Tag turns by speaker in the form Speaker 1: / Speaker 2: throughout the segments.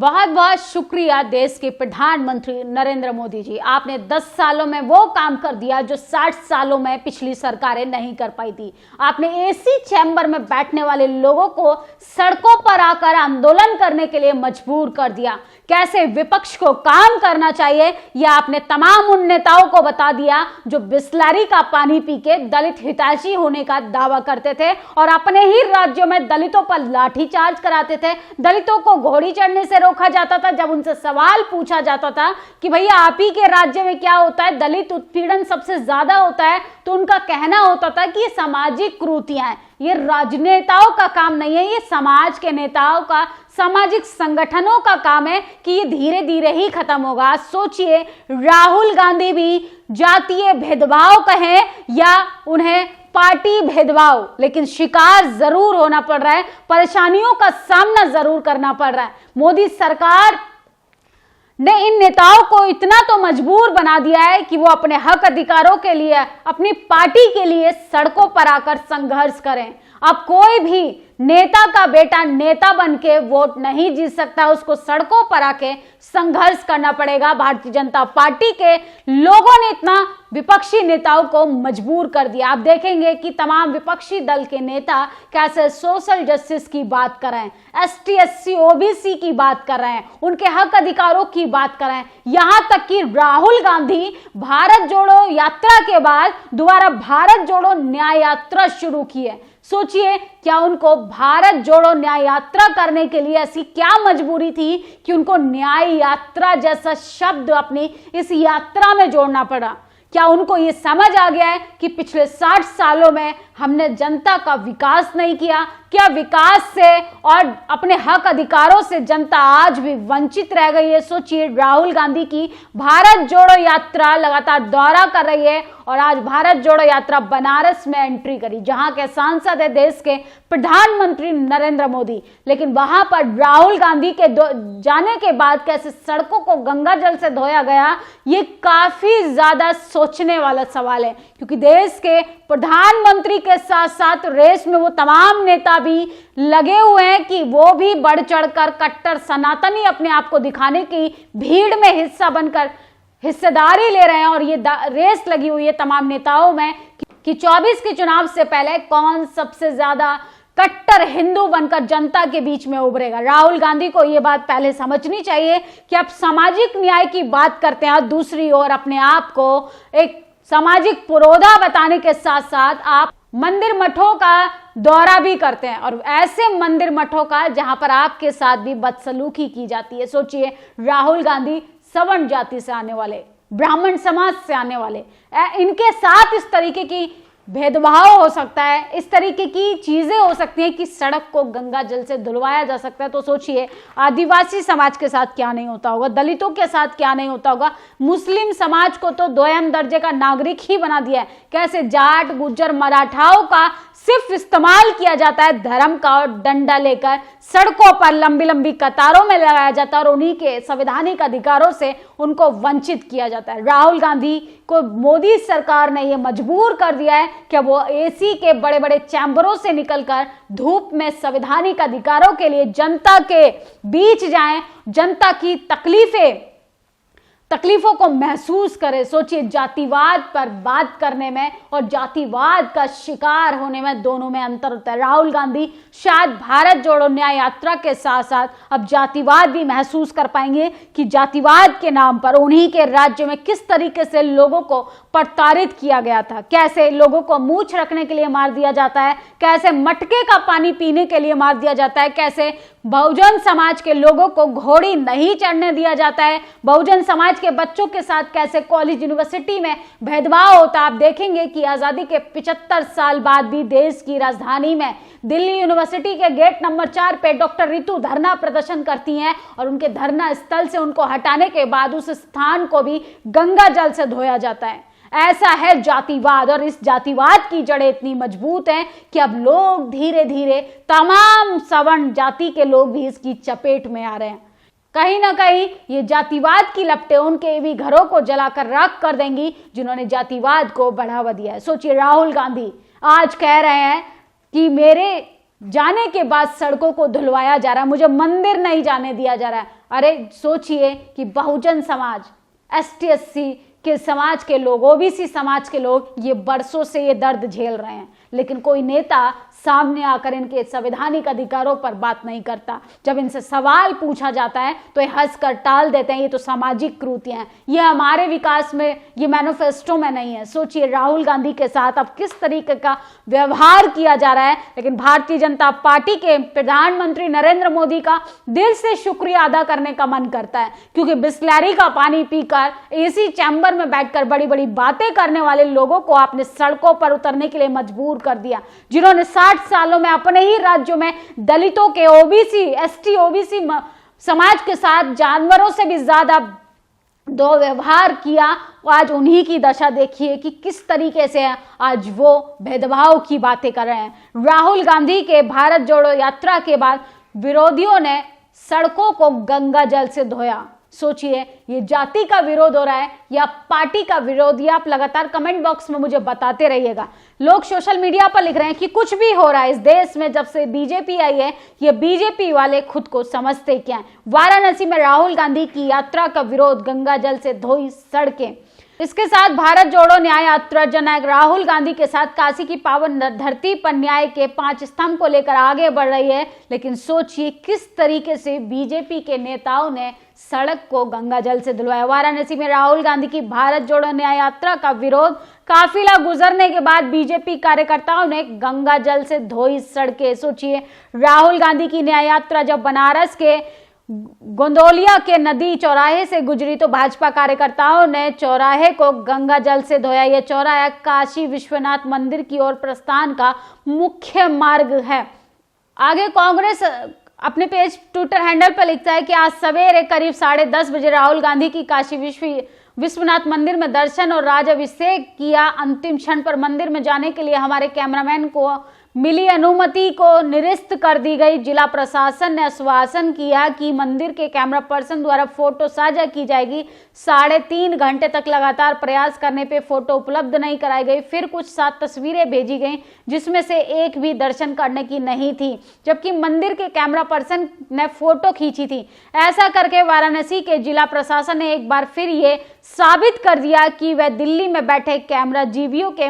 Speaker 1: बहुत बहुत शुक्रिया देश के प्रधानमंत्री नरेंद्र मोदी जी। आपने 10 सालों में वो काम कर दिया जो 60 सालों में पिछली सरकारें नहीं कर पाई थी। आपने एसी चैम्बर में बैठने वाले लोगों को सड़कों पर आकर आंदोलन करने के लिए मजबूर कर दिया। कैसे विपक्ष को काम करना चाहिए यह आपने तमाम उन नेताओं को बता दिया जो बिस्लरी का पानी पी के दलित हितैषी होने का दावा करते थे और अपने ही राज्यों में दलितों पर लाठीचार्ज कराते थे। दलितों को घोड़ी चढ़ने से रोका जाता था। जब उनसे सवाल पूछा जाता था कि भैया आप ही के राज्य में क्या होता है, दलित उत्पीड़न सबसे ज्यादा होता है, तो उनका कहना होता था कि ये सामाजिक कुरीतियां हैं, ये राजनेताओं का काम नहीं है, ये समाज के नेताओं का, सामाजिक संगठनों का काम है कि ये धीरे धीरे ही खत्म होगा। सोचिए, राहुल गांधी भी जातीय भेदभाव कहें या उन्हें पार्टी भेदभाव, लेकिन शिकार जरूर होना पड़ रहा है, परेशानियों का सामना जरूर करना पड़ रहा है। मोदी सरकार ने इन नेताओं को इतना तो मजबूर बना दिया है कि वो अपने हक अधिकारों के लिए, अपनी पार्टी के लिए सड़कों पर आकर संघर्ष करें। अब कोई भी नेता का बेटा नेता बनके वोट नहीं जीत सकता, उसको सड़कों पर आके संघर्ष करना पड़ेगा। भारतीय जनता पार्टी के लोगों ने इतना विपक्षी नेताओं को मजबूर कर दिया। आप देखेंगे कि तमाम विपक्षी दल के नेता कैसे सोशल जस्टिस की बात कर रहे हैं, एसटी एससी ओबीसी की बात कर रहे हैं, उनके हक अधिकारों की बात कर रहे हैं। यहां तक कि राहुल गांधी भारत जोड़ो यात्रा के बाद दोबारा भारत जोड़ो न्याय यात्रा शुरू की है। सोचिए, क्या उनको भारत जोड़ो न्याय यात्रा करने के लिए ऐसी क्या मजबूरी थी कि उनको न्याय यात्रा जैसा शब्द अपनी इस यात्रा में जोड़ना पड़ा? क्या उनको ये समझ आ गया है कि पिछले 60 सालों में हमने जनता का विकास नहीं किया? क्या विकास से और अपने हक अधिकारों से जनता आज भी वंचित रह गई है? सोचिए, राहुल गांधी की भारत जोड़ो यात्रा लगातार दौरा कर रही है और आज भारत जोड़ो यात्रा बनारस में एंट्री करी, जहां के सांसद है देश के प्रधानमंत्री नरेंद्र मोदी। लेकिन वहां पर राहुल गांधी के जाने के बाद कैसे सड़कों को गंगा जल से धोया गया, ये काफी ज्यादा सोचने वाला सवाल है, क्योंकि देश के प्रधानमंत्री के साथ साथ रेस में वो तमाम नेता भी लगे हुए हैं कि वो भी बढ़ चढ़कर कट्टर सनातनी अपने आप को दिखाने की भीड़ में हिस्सा बनकर हिस्सेदारी ले रहे हैं। और ये रेस लगी हुई है तमाम नेताओं में कि 24 के चुनाव से पहले कौन सबसे ज्यादा कट्टर हिंदू बनकर जनता के बीच में उभरेगा। राहुल गांधी को यह बात पहले समझनी चाहिए कि आप सामाजिक न्याय की बात करते हैं और दूसरी ओर अपने आप को एक सामाजिक पुरोधा बताने के साथ साथ आप मंदिर मठों का दौरा भी करते हैं, और ऐसे मंदिर मठों का जहां पर आपके साथ भी बदसलूकी की जाती है। सोचिए, राहुल गांधी सवर्ण जाति से आने वाले, ब्राह्मण समाज से आने वाले, इनके साथ इस तरीके की भेदभाव हो सकता है, इस तरीके की चीजें हो सकती हैं कि सड़क को गंगा जल से धुलवाया जा सकता है। तो सोचिए, आदिवासी समाज के साथ क्या नहीं होता होगा, दलितों के साथ क्या नहीं होता होगा। मुस्लिम समाज को तो दोयम दर्जे का नागरिक ही बना दिया है। कैसे जाट गुज्जर मराठाओं का सिर्फ इस्तेमाल किया जाता है धर्म का, और डंडा लेकर सड़कों पर लंबी लंबी कतारों में लगाया जाता है और उन्हीं के संवैधानिक अधिकारों से उनको वंचित किया जाता है। राहुल गांधी को मोदी सरकार ने यह मजबूर कर दिया है कि वो एसी के बड़े बड़े चैम्बरों से निकलकर धूप में संवैधानिक अधिकारों के लिए जनता के बीच जाएं, जनता की तकलीफों को महसूस करें। सोचिए, जातिवाद पर बात करने में और जातिवाद का शिकार होने में दोनों में अंतर होता है। राहुल गांधी शायद भारत जोड़ो न्याय यात्रा के साथ साथ अब जातिवाद भी महसूस कर पाएंगे कि जातिवाद के नाम पर उन्हीं के राज्य में किस तरीके से लोगों को प्रताड़ित किया गया था, कैसे लोगों को मूंछ रखने के लिए मार दिया जाता है, कैसे मटके का पानी पीने के लिए मार दिया जाता है, कैसे बहुजन समाज के लोगों को घोड़ी नहीं चढ़ने दिया जाता है, बहुजन समाज के बच्चों के साथ कैसे कॉलेज यूनिवर्सिटी में भेदभाव होता है। आप देखेंगे कि आजादी के 75 साल बाद भी देश की राजधानी में दिल्ली यूनिवर्सिटी के गेट नंबर 4 पे डॉक्टर रितु धरना प्रदर्शन करती हैं और उनके धरना स्थल से उनको हटाने के बाद उस स्थान को भी गंगा जल से धोया जाता है। ऐसा है जातिवाद, और इस जातिवाद की जड़ें इतनी मजबूत हैं कि अब लोग धीरे धीरे तमाम सवर्ण जाति के लोग भी इसकी चपेट में आ रहे हैं। कहीं ना कहीं ये जातिवाद की लपटें उनके भी घरों को जलाकर राख कर देंगी जिन्होंने जातिवाद को बढ़ावा दिया है। सोचिए, राहुल गांधी आज कह रहे हैं कि मेरे जाने के बाद सड़कों को धुलवाया जा रहा है, मुझे मंदिर नहीं जाने दिया जा रहा है। अरे सोचिए कि बहुजन समाज, ST SC के समाज के लोग, OBC समाज के लोग ये बरसों से ये दर्द झेल रहे हैं, लेकिन कोई नेता सामने आकर इनके संवैधानिक अधिकारों पर बात नहीं करता। जब इनसे सवाल पूछा जाता है तो ये हंसकर टाल देते हैं, ये तो सामाजिक कृतियां हैं, ये हमारे विकास में, ये मैनिफेस्टो में नहीं है। सोचिए राहुल गांधी के साथ अब किस तरीके का व्यवहार किया जा रहा है। लेकिन भारतीय जनता पार्टी के प्रधानमंत्री नरेंद्र मोदी का दिल से शुक्रिया अदा करने का मन करता है, क्योंकि बिस्लैरी का पानी पीकर AC चैम्बर में बैठकर बड़ी बड़ी बातें करने वाले लोगों को आपने सड़कों पर उतरने के लिए मजबूर कर दिया, जिन्होंने 60 सालों में अपने ही राज्यों में दलितों के, OBC ST OBC समाज के साथ जानवरों से भी ज्यादा दुर्व्यवहार किया। आज उन्हीं की दशा देखिए कि किस तरीके से आज वो भेदभाव की बातें कर रहे हैं। राहुल गांधी के भारत जोड़ो यात्रा के बाद विरोधियों ने सड़कों को गंगा जल से धोया। सोचिए ये जाति का विरोध हो रहा है या पार्टी का विरोध, ये आप लगातार कमेंट बॉक्स में मुझे बताते रहिएगा। लोग सोशल मीडिया पर लिख रहे हैं कि कुछ भी हो रहा है इस देश में जब से BJP आई है, ये BJP वाले खुद को समझते क्या हैं। वाराणसी में राहुल गांधी की यात्रा का विरोध, गंगा जल से धोई सड़कें। इसके साथ भारत जोड़ो न्याय यात्रा जननायक राहुल गांधी के साथ काशी की पावन धरती पर न्याय के 5 स्तंभ को लेकर आगे बढ़ रही है। लेकिन सोचिए किस तरीके से BJP के नेताओं ने सड़क को गंगा जल से धुलवाया। वाराणसी में राहुल गांधी की भारत जोड़ो न्याय यात्रा का विरोध, काफिला गुजरने के बाद BJP कार्यकर्ताओं ने गंगा जल से धोई सड़कें। सोचिए राहुल गांधी की न्याय यात्रा जब बनारस के गोंदोलिया के नदी चौराहे से गुजरी तो भाजपा कार्यकर्ताओं ने चौराहे को गंगा जल से धोया। यह चौराहा काशी विश्वनाथ मंदिर की ओर प्रस्थान का मुख्य मार्ग है। आगे कांग्रेस अपने पेज ट्विटर हैंडल पर लिखता है कि आज सवेरे करीब 10:30 बजे राहुल गांधी की काशी विश्वनाथ मंदिर में दर्शन और राजाभिषेक किया। अंतिम क्षण पर मंदिर में जाने के लिए हमारे कैमरामैन को मिली अनुमति को निरस्त कर दी गई। जिला प्रशासन ने आश्वासन किया कि मंदिर के कैमरा पर्सन द्वारा फोटो साझा की जाएगी। 3.5 घंटे तक लगातार प्रयास करने पे फोटो उपलब्ध नहीं कराई गई। फिर कुछ 7 तस्वीरें भेजी गई जिसमें से एक भी दर्शन करने की नहीं थी, जबकि मंदिर के कैमरा पर्सन ने फोटो खींची थी। ऐसा करके वाराणसी के जिला प्रशासन ने एक बार फिर ये साबित कर दिया कि वह दिल्ली में बैठे कैमरा जीवियों के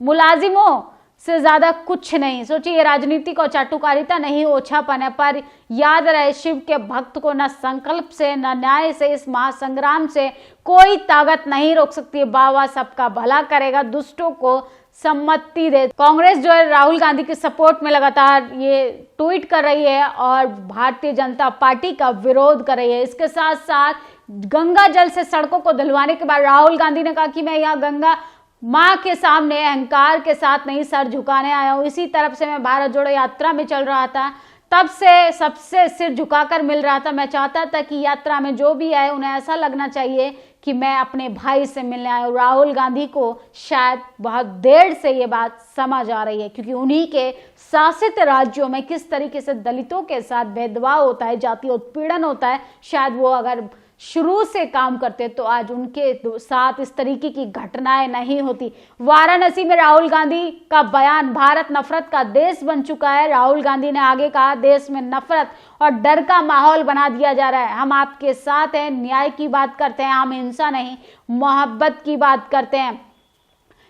Speaker 1: मुलाजिमों से ज्यादा कुछ नहीं। सोचिए ये राजनीतिक और चाटुकारिता नहीं, ओछापन है। पर याद रहे शिव के भक्त को न संकल्प से न न्याय से, इस महासंग्राम से कोई ताकत नहीं रोक सकती। बाबा सबका भला करेगा, दुष्टों को सम्मति दे। कांग्रेस जो है राहुल गांधी के सपोर्ट में लगातार ये ट्वीट कर रही है और भारतीय जनता पार्टी का विरोध कर रही है। इसके साथ साथ गंगा जल से सड़कों को धुलवाने के बाद राहुल गांधी ने कहा कि मैं यहाँ गंगा मां के सामने अहंकार के साथ नहीं सर झुकाने आया हूं। इसी तरफ से मैं भारत जोड़ो यात्रा में चल रहा था, तब से सबसे सिर झुकाकर मिल रहा था। मैं चाहता था कि यात्रा में जो भी आए उन्हें ऐसा लगना चाहिए कि मैं अपने भाई से मिलने आया हूं। राहुल गांधी को शायद बहुत देर से ये बात समझ आ रही है, क्योंकि उन्हीं के शासित राज्यों में किस तरीके से दलितों के साथ भेदभाव होता है, जातीय उत्पीड़न होता है। शायद वो अगर शुरू से काम करते तो आज उनके साथ इस तरीके की घटनाएं नहीं होती। वाराणसी में राहुल गांधी का बयान, भारत नफरत का देश बन चुका है। राहुल गांधी ने आगे कहा, देश में नफरत और डर का माहौल बना दिया जा रहा है। हम आपके साथ हैं, न्याय की बात करते हैं, हम हिंसा नहीं मोहब्बत की बात करते हैं।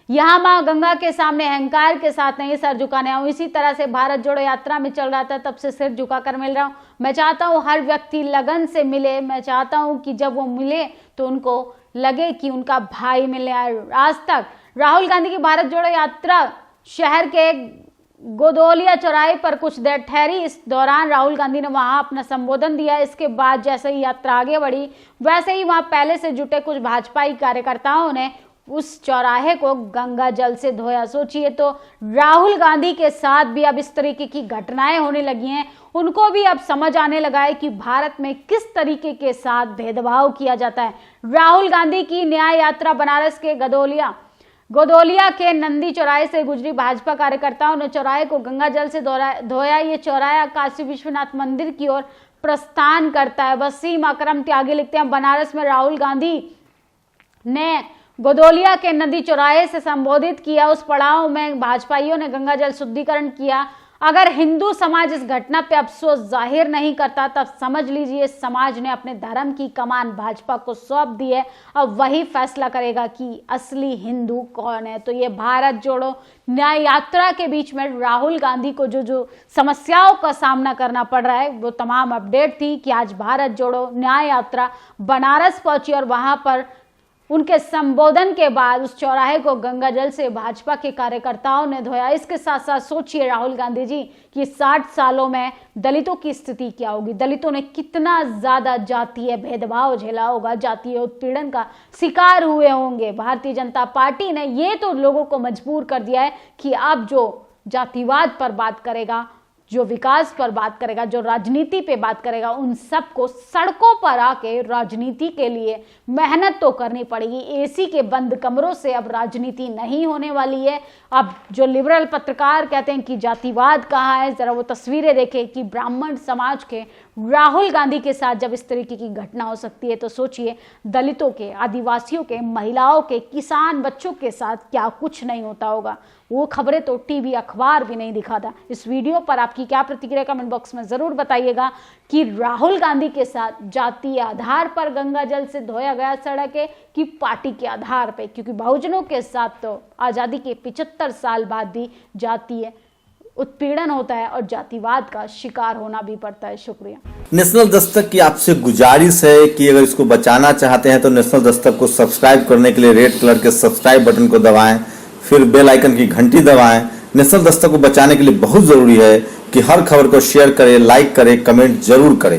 Speaker 1: यहाँ मां गंगा के सामने अहंकार के साथ नहीं सर झुकाने आऊं। इसी तरह से भारत जोड़ो यात्रा में चल रहा था, तब से सिर झुकाकर मिल रहा हूं। मैं चाहता हूं हर व्यक्ति लगन से मिले। मैं चाहता हूं कि जब वो मिले तो उनको लगे कि उनका भाई मिले आए। आज तक राहुल गांधी की भारत जोड़ो यात्रा शहर के गोदोलिया चौराहे पर कुछ देर ठहरी। इस दौरान राहुल गांधी ने वहां अपना संबोधन दिया। इसके बाद जैसे ही यात्रा आगे बढ़ी, वैसे ही वहां पहले से जुटे कुछ भाजपाई कार्यकर्ताओं ने उस चौराहे को गंगा जल से धोया। सोचिए तो राहुल गांधी के साथ भी अब इस तरीके की घटनाएं होने लगी हैं। उनको भी अब समझ आने लगा है कि भारत में किस तरीके के साथ भेदभाव किया जाता है। राहुल गांधी की न्याय यात्रा बनारस के गोदोलिया के नंदी चौराहे से गुजरी। भाजपा कार्यकर्ताओं ने चौराहे को गंगा जल से धोया। ये चौराहा काशी विश्वनाथ मंदिर की ओर प्रस्थान करता है। वसीम अकरम त्यागी लिखते हैं, बनारस में राहुल गांधी ने गोदोलिया के नदी चौराहे से संबोधित किया। उस पड़ाव में भाजपाइयों ने गंगा जल शुद्धिकरण किया। अगर हिंदू समाज इस घटना पे अफसोस जाहिर नहीं करता तब समझ लीजिए समाज ने अपने धर्म की कमान भाजपा को सौंप दी है। अब वही फैसला करेगा कि असली हिंदू कौन है। तो ये भारत जोड़ो न्याय यात्रा के बीच में राहुल गांधी को जो समस्याओं का सामना करना पड़ रहा है वो तमाम अपडेट थी कि आज भारत जोड़ो न्याय यात्रा बनारस पहुंची और वहां पर उनके संबोधन के बाद उस चौराहे को गंगा जल से भाजपा के कार्यकर्ताओं ने धोया। इसके साथ साथ सोचिए राहुल गांधी जी कि 60 सालों में दलितों की स्थिति क्या होगी, दलितों ने कितना ज्यादा जातीय भेदभाव झेला होगा, जातीय उत्पीड़न का शिकार हुए होंगे। भारतीय जनता पार्टी ने ये तो लोगों को मजबूर कर दिया है कि अब जो जातिवाद पर बात करेगा, जो विकास पर बात करेगा, जो राजनीति पे बात करेगा, उन सबको सड़कों पर आके राजनीति के लिए मेहनत तो करनी पड़ेगी। एसी के बंद कमरों से अब राजनीति नहीं होने वाली है। अब जो लिबरल पत्रकार कहते हैं कि जातिवाद कहाँ है, जरा वो तस्वीरें देखें कि ब्राह्मण समाज के राहुल गांधी के साथ जब इस तरीके की घटना हो सकती है तो सोचिए दलितों के, आदिवासियों के, महिलाओं के, किसान बच्चों के साथ क्या कुछ नहीं होता होगा। वो खबरें तो टीवी अखबार भी नहीं दिखाता। इस वीडियो पर आपकी क्या प्रतिक्रिया कमेंट बॉक्स में जरूर बताइएगा कि राहुल गांधी के साथ जातीय आधार पर गंगा जल से धोया गया सड़क है कि पार्टी के आधार पे, क्योंकि बहुजनों के साथ तो आजादी के 75 साल बाद भी जातीय उत्पीड़न होता है और जातिवाद का शिकार होना भी पड़ता है। शुक्रिया।
Speaker 2: नेशनल दस्तक की आपसे गुजारिश है कि अगर इसको बचाना चाहते हैं तो नेशनल दस्तक को सब्सक्राइब करने के लिए रेड कलर के सब्सक्राइब बटन को दबाएं, फिर बेल आइकन की घंटी दबाएं। नेशनल दस्तक को बचाने के लिए बहुत जरूरी है कि हर खबर को शेयर करें, लाइक करें, कमेंट जरूर करें।